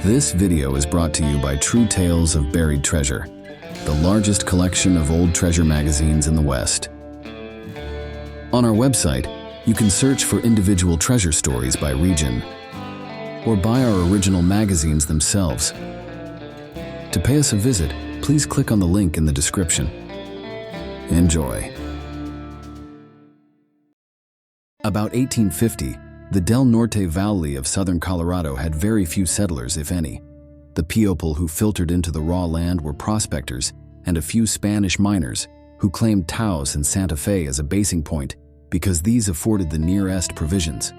This video is brought to you by True Tales of Buried Treasure, the largest collection of old treasure magazines in the West. On our website, you can search for individual treasure stories by region, or buy our original magazines themselves. To pay us a visit, please click on the link in the description. Enjoy. About 1850, the Del Norte Valley of southern Colorado had very few settlers, if any. The people who filtered into the raw land were prospectors and a few Spanish miners who claimed Taos and Santa Fe as a basing point because these afforded the nearest provisions.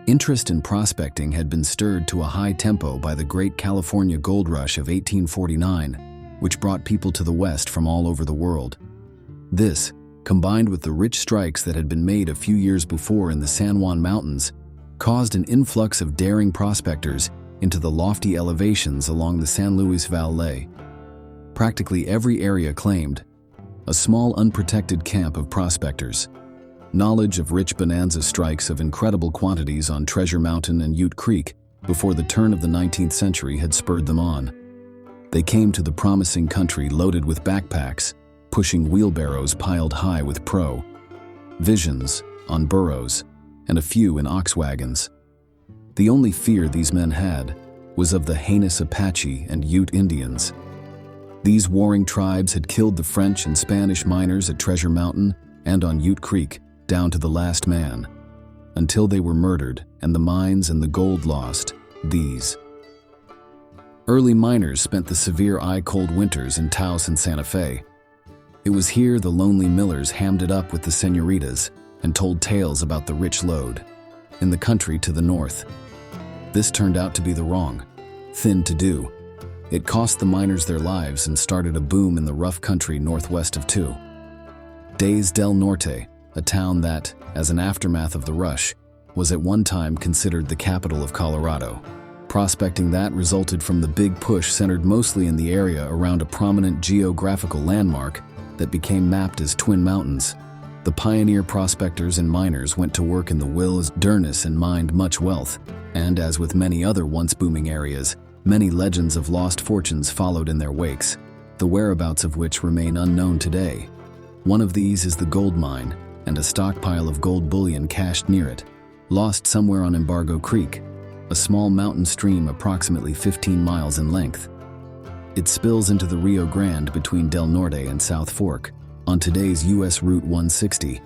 Interest in prospecting had been stirred to a high tempo by the Great California Gold Rush of 1849, which brought people to the West from all over the world. This, combined with the rich strikes that had been made a few years before in the San Juan Mountains, caused an influx of daring prospectors into the lofty elevations along the San Luis Valley. Practically every area claimed a small unprotected camp of prospectors. Knowledge of rich bonanza strikes of incredible quantities on Treasure Mountain and Ute Creek before the turn of the 19th century had spurred them on. They came to the promising country loaded with backpacks, pushing wheelbarrows piled high with provisions on burros, and a few in ox wagons. The only fear these men had was of the heinous Apache and Ute Indians. These warring tribes had killed the French and Spanish miners at Treasure Mountain and on Ute Creek down to the last man, until they were murdered and the mines and the gold lost. These early miners spent the severe ice-cold winters in Taos and Santa Fe. It was here the lonely millers hammed it up with the senoritas and told tales about the rich Lode in the country to the north. This turned out to be the wrong thing to do. It cost the miners their lives and started a boom in the rough country northwest of Del Norte, a town that, as an aftermath of the rush, was at one time considered the capital of Colorado. Prospecting that resulted from the big push centered mostly in the area around a prominent geographical landmark that became mapped as Twin Mountains. The pioneer prospectors and miners went to work in the wilderness and mined much wealth, and as with many other once booming areas, many legends of lost fortunes followed in their wakes, the whereabouts of which remain unknown today. One of these is the gold mine, and a stockpile of gold bullion cached near it, lost somewhere on Embargo Creek, a small mountain stream approximately 15 miles in length. It spills into the Rio Grande between Del Norte and South Fork, on today's U.S. Route 160.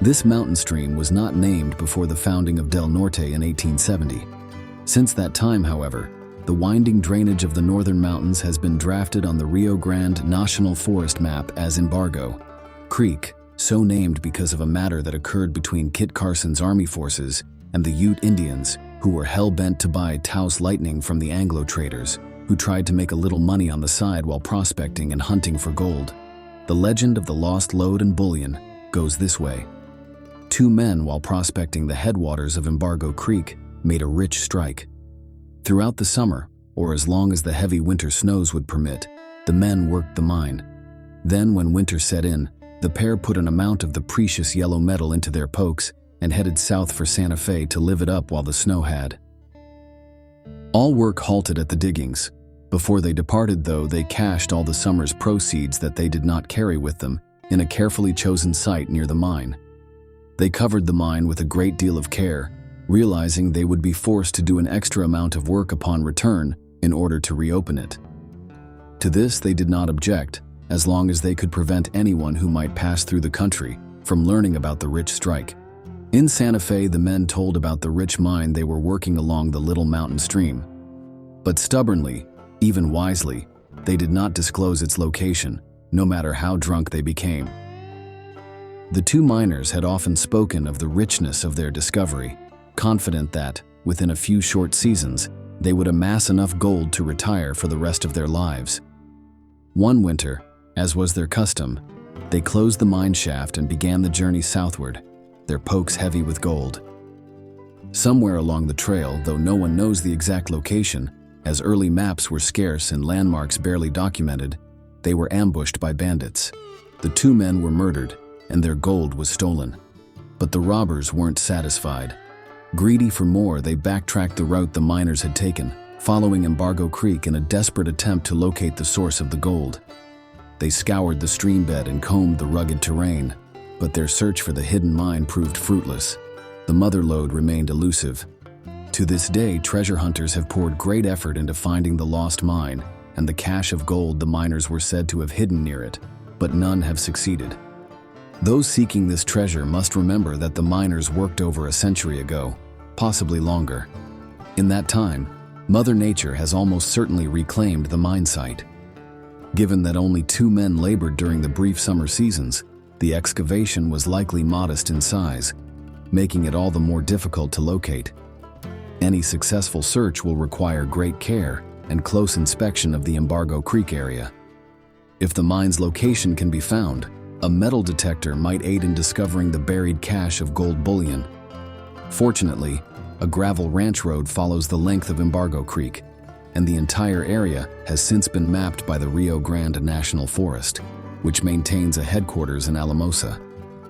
This mountain stream was not named before the founding of Del Norte in 1870. Since that time, however, the winding drainage of the northern mountains has been drafted on the Rio Grande National Forest map as Embargo Creek, so named because of a matter that occurred between Kit Carson's army forces and the Ute Indians, who were hell-bent to buy Taos lightning from the Anglo traders, who tried to make a little money on the side while prospecting and hunting for gold. The legend of the lost lode and bullion goes this way. Two men, while prospecting the headwaters of Embargo Creek, made a rich strike. Throughout the summer, or as long as the heavy winter snows would permit, the men worked the mine. Then, when winter set in, the pair put an amount of the precious yellow metal into their pokes and headed south for Santa Fe to live it up while the snow had. All work halted at the diggings. Before they departed, though, they cached all the summer's proceeds that they did not carry with them in a carefully chosen site near the mine. They covered the mine with a great deal of care, realizing they would be forced to do an extra amount of work upon return in order to reopen it. To this they did not object, as long as they could prevent anyone who might pass through the country from learning about the rich strike. In Santa Fe, the men told about the rich mine they were working along the little mountain stream. But stubbornly, even wisely, they did not disclose its location, no matter how drunk they became. The two miners had often spoken of the richness of their discovery, confident that, within a few short seasons, they would amass enough gold to retire for the rest of their lives. One winter, as was their custom, they closed the mine shaft and began the journey southward, their pokes heavy with gold. Somewhere along the trail, though no one knows the exact location, as early maps were scarce and landmarks barely documented, they were ambushed by bandits. The two men were murdered, and their gold was stolen. But the robbers weren't satisfied. Greedy for more, they backtracked the route the miners had taken, following Embargo Creek in a desperate attempt to locate the source of the gold. They scoured the stream bed and combed the rugged terrain, but their search for the hidden mine proved fruitless. The mother lode remained elusive. To this day, treasure hunters have poured great effort into finding the lost mine and the cache of gold the miners were said to have hidden near it, but none have succeeded. Those seeking this treasure must remember that the miners worked over a century ago, possibly longer. In that time, Mother Nature has almost certainly reclaimed the mine site. Given that only 2 men labored during the brief summer seasons, the excavation was likely modest in size, making it all the more difficult to locate. Any successful search will require great care and close inspection of the Embargo Creek area. If the mine's location can be found, a metal detector might aid in discovering the buried cache of gold bullion. Fortunately, a gravel ranch road follows the length of Embargo Creek, and the entire area has since been mapped by the Rio Grande National Forest, which maintains a headquarters in Alamosa.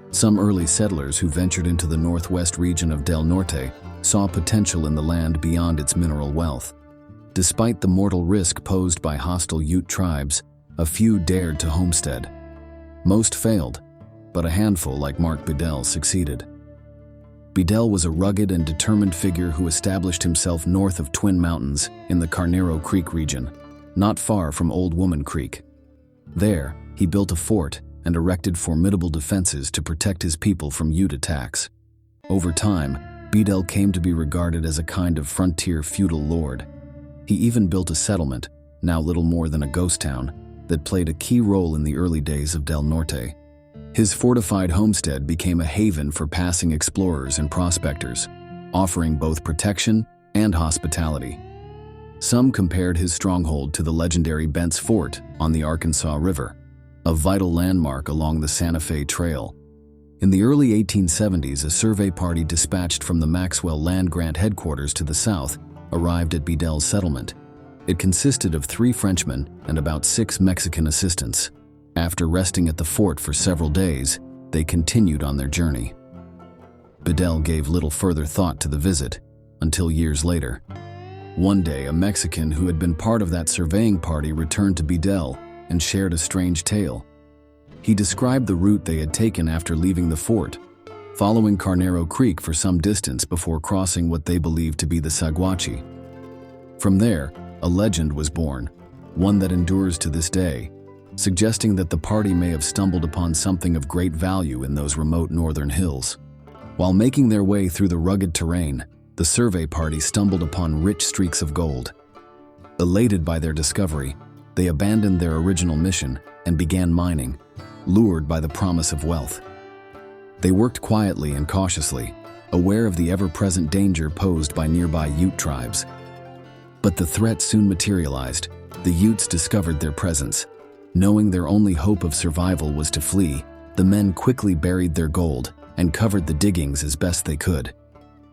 Some early settlers who ventured into the northwest region of Del Norte saw potential in the land beyond its mineral wealth. Despite the mortal risk posed by hostile Ute tribes, a few dared to homestead. Most failed, but a handful like Mark Bedell succeeded. Bedell was a rugged and determined figure who established himself north of Twin Mountains in the Carnero Creek region, not far from Old Woman Creek. There, he built a fort and erected formidable defenses to protect his people from Ute attacks. Over time, Bedell came to be regarded as a kind of frontier feudal lord. He even built a settlement, now little more than a ghost town, that played a key role in the early days of Del Norte. His fortified homestead became a haven for passing explorers and prospectors, offering both protection and hospitality. Some compared his stronghold to the legendary Bent's Fort on the Arkansas River, a vital landmark along the Santa Fe Trail. In the early 1870s, a survey party dispatched from the Maxwell Land Grant headquarters to the south arrived at Bedell's settlement. It consisted of 3 Frenchmen and about 6 Mexican assistants. After resting at the fort for several days, they continued on their journey. Bedell gave little further thought to the visit, until years later. One day, a Mexican who had been part of that surveying party returned to Bedell and shared a strange tale. He described the route they had taken after leaving the fort, following Carnero Creek for some distance before crossing what they believed to be the Saguache. From there, a legend was born, one that endures to this day, suggesting that the party may have stumbled upon something of great value in those remote northern hills. While making their way through the rugged terrain, the survey party stumbled upon rich streaks of gold. Elated by their discovery, they abandoned their original mission and began mining, lured by the promise of wealth. They worked quietly and cautiously, aware of the ever-present danger posed by nearby Ute tribes. But the threat soon materialized. The Utes discovered their presence. Knowing their only hope of survival was to flee, the men quickly buried their gold and covered the diggings as best they could.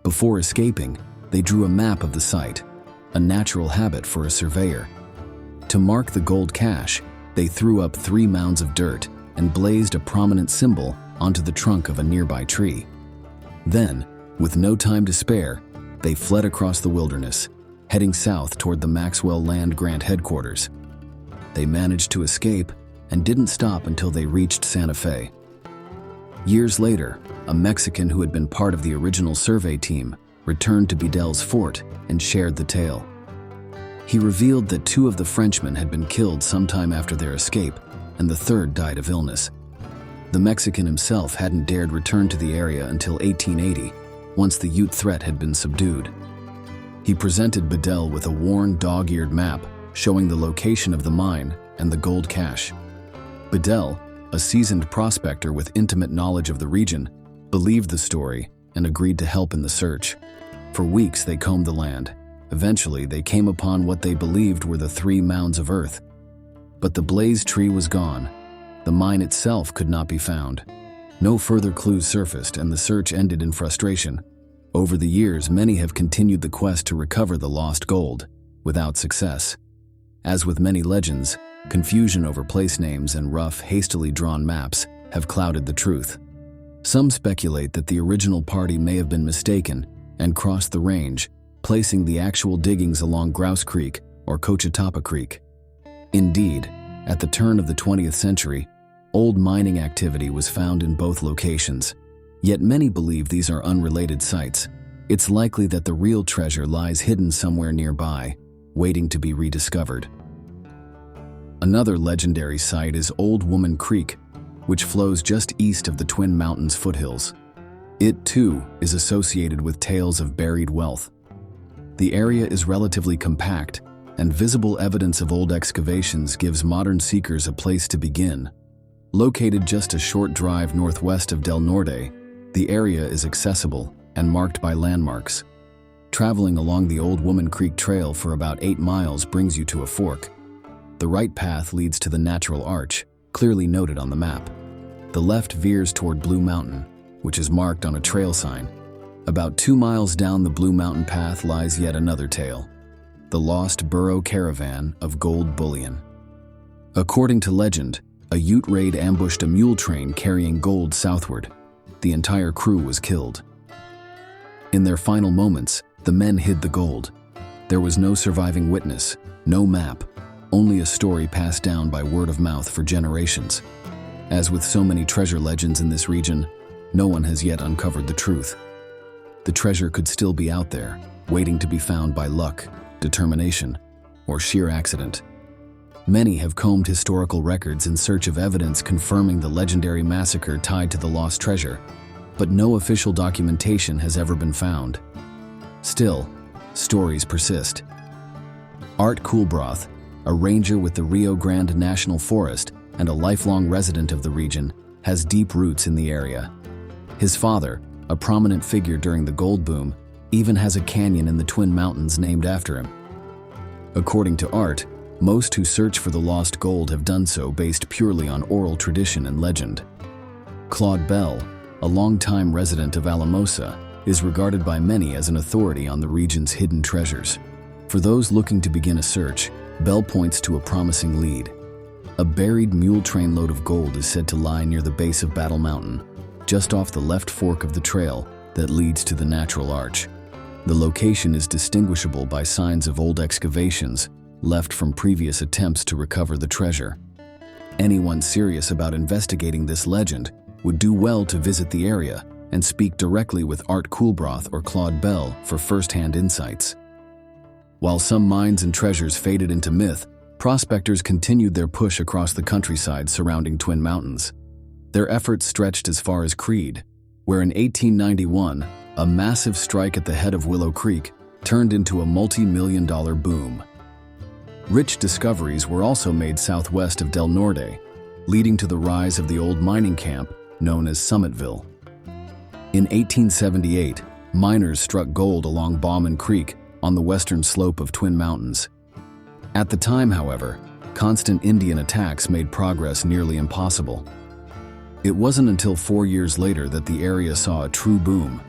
Before escaping, they drew a map of the site, a natural habit for a surveyor. To mark the gold cache, they threw up 3 mounds of dirt and blazed a prominent symbol onto the trunk of a nearby tree. Then, with no time to spare, they fled across the wilderness, heading south toward the Maxwell Land Grant headquarters. They managed to escape and didn't stop until they reached Santa Fe. Years later, a Mexican who had been part of the original survey team returned to Bedell's fort and shared the tale. He revealed that 2 of the Frenchmen had been killed sometime after their escape, and the 3rd died of illness. The Mexican himself hadn't dared return to the area until 1880, once the Ute threat had been subdued. He presented Bedell with a worn, dog-eared map showing the location of the mine and the gold cache. Bedell, a seasoned prospector with intimate knowledge of the region, believed the story and agreed to help in the search. For weeks they combed the land. Eventually they came upon what they believed were the 3 mounds of earth. But the blazed tree was gone. The mine itself could not be found. No further clues surfaced, and the search ended in frustration. Over the years, many have continued the quest to recover the lost gold, without success. As with many legends, confusion over place names and rough, hastily drawn maps have clouded the truth. Some speculate that the original party may have been mistaken and crossed the range, placing the actual diggings along Grouse Creek or Cochatapa Creek. Indeed, at the turn of the 20th century, old mining activity was found in both locations. Yet many believe these are unrelated sites. It's likely that the real treasure lies hidden somewhere nearby, waiting to be rediscovered. Another legendary site is Old Woman Creek, which flows just east of the Twin Mountains foothills. It, too, is associated with tales of buried wealth. The area is relatively compact, and visible evidence of old excavations gives modern seekers a place to begin. Located just a short drive northwest of Del Norte, the area is accessible and marked by landmarks. Traveling along the Old Woman Creek Trail for about 8 miles brings you to a fork. The right path leads to the natural arch, clearly noted on the map. The left veers toward Blue Mountain, which is marked on a trail sign. About 2 miles down the Blue Mountain path lies yet another tale: the lost burro caravan of gold bullion. According to legend, a Ute raid ambushed a mule train carrying gold southward. The entire crew was killed. In their final moments, the men hid the gold. There was no surviving witness, no map, only a story passed down by word of mouth for generations. As with so many treasure legends in this region, no one has yet uncovered the truth. The treasure could still be out there, waiting to be found by luck, determination, or sheer accident. Many have combed historical records in search of evidence confirming the legendary massacre tied to the lost treasure, but no official documentation has ever been found. Still, stories persist. Art Coolbroth, a ranger with the Rio Grande National Forest and a lifelong resident of the region, has deep roots in the area. His father, a prominent figure during the gold boom, even has a canyon in the Twin Mountains named after him. According to Art, most who search for the lost gold have done so based purely on oral tradition and legend. Claude Bell, a longtime resident of Alamosa, is regarded by many as an authority on the region's hidden treasures. For those looking to begin a search, Bell points to a promising lead. A buried mule train load of gold is said to lie near the base of Battle Mountain, just off the left fork of the trail that leads to the natural arch. The location is distinguishable by signs of old excavations left from previous attempts to recover the treasure. Anyone serious about investigating this legend would do well to visit the area and speak directly with Art Coolbroth or Claude Bell for first-hand insights. While some mines and treasures faded into myth, prospectors continued their push across the countryside surrounding Twin Mountains. Their efforts stretched as far as Creed, where in 1891, a massive strike at the head of Willow Creek turned into a multi-million-dollar boom. Rich discoveries were also made southwest of Del Norte, leading to the rise of the old mining camp known as Summitville. In 1878, miners struck gold along Bauman Creek on the western slope of Twin Mountains. At the time, however, constant Indian attacks made progress nearly impossible. It wasn't until 4 years later that the area saw a true boom.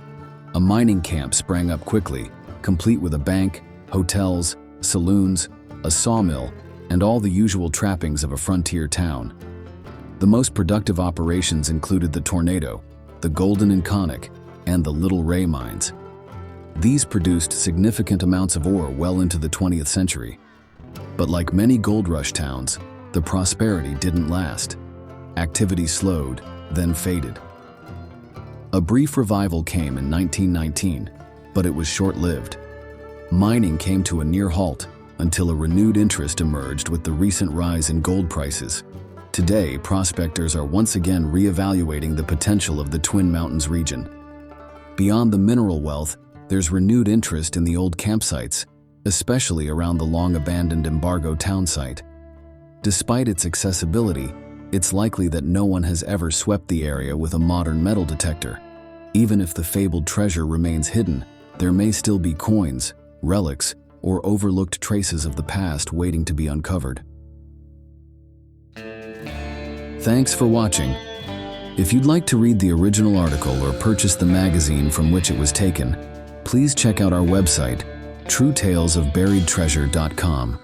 A mining camp sprang up quickly, complete with a bank, hotels, saloons, a sawmill, and all the usual trappings of a frontier town. The most productive operations included the Tornado, the Golden and Conic, and the Little Ray mines. These produced significant amounts of ore well into the 20th century. But like many gold rush towns, the prosperity didn't last. Activity slowed, then faded. A brief revival came in 1919, but it was short-lived. Mining came to a near halt until a renewed interest emerged with the recent rise in gold prices. Today, prospectors are once again reevaluating the potential of the Twin Mountains region. Beyond the mineral wealth, there's renewed interest in the old campsites, especially around the long-abandoned Embargo town site. Despite its accessibility, it's likely that no one has ever swept the area with a modern metal detector. Even if the fabled treasure remains hidden, there may still be coins, relics, or overlooked traces of the past waiting to be uncovered. Thanks for watching. If you'd like to read the original article or purchase the magazine from which it was taken, please check out our website, truetalesofburiedtreasure.com.